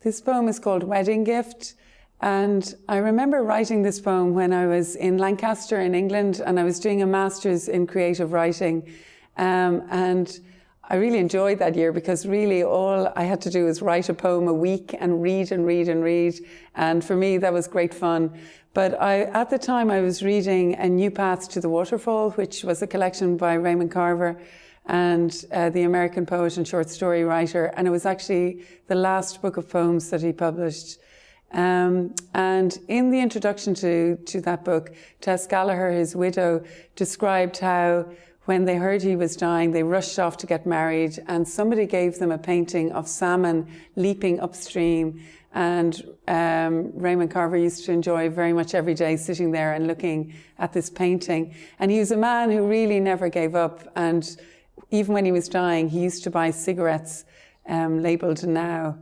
This poem is called Wedding Gift, and I remember writing this poem when I was in Lancaster in England, and I was doing a master's in creative writing, and I really enjoyed that year because really all I had to do was write a poem a week and read and read and read, and for me that was great fun. But at the time I was reading A New Path to the Waterfall, which was a collection by Raymond Carver, and the American poet and short story writer, and it was actually the last book of poems that he published. And in the introduction to that book, Tess Gallagher, his widow, described how when they heard he was dying, they rushed off to get married, and somebody gave them a painting of salmon leaping upstream. And Raymond Carver used to enjoy very much every day sitting there and looking at this painting. And he was a man who really never gave up, and even when he was dying, he used to buy cigarettes labelled Now.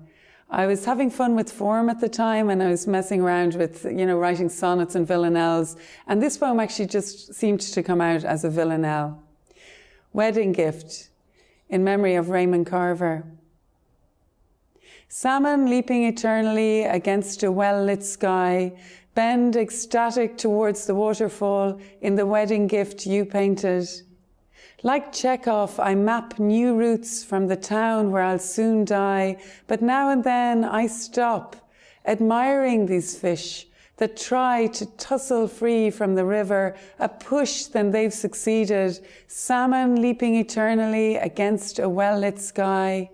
I was having fun with form at the time, and I was messing around with, writing sonnets and villanelles. And this poem actually just seemed to come out as a villanelle. Wedding Gift, in memory of Raymond Carver. Salmon leaping eternally against a well-lit sky, bend ecstatic towards the waterfall in the wedding gift you painted. Like Chekhov, I map new routes from the town where I'll soon die, but now and then I stop, admiring these fish that try to tussle free from the river, a push then they've succeeded, salmon leaping eternally against a well-lit sky.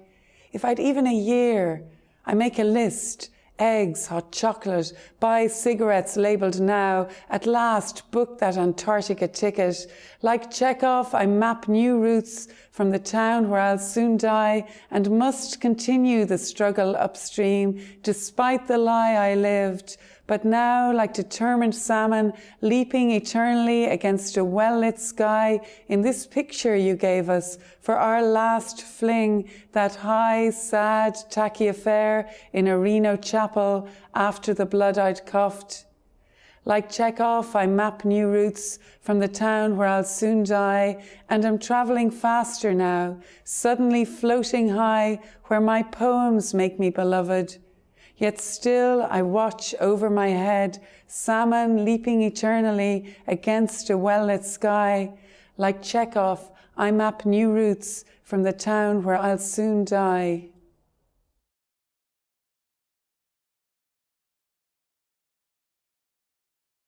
If I'd even a year, I make a list, eggs, hot chocolate, buy cigarettes labelled Now, at last book that Antarctica ticket. Like Chekhov, I map new routes from the town where I'll soon die and must continue the struggle upstream, despite the lie I lived. But now, like determined salmon, leaping eternally against a well-lit sky, in this picture you gave us for our last fling, that high, sad, tacky affair in a Reno chapel after the blood I'd coughed. Like Chekhov, I map new routes from the town where I'll soon die, and I'm travelling faster now, suddenly floating high where my poems make me beloved. Yet still I watch over my head, salmon leaping eternally against a well-lit sky. Like Chekhov, I map new routes from the town where I'll soon die.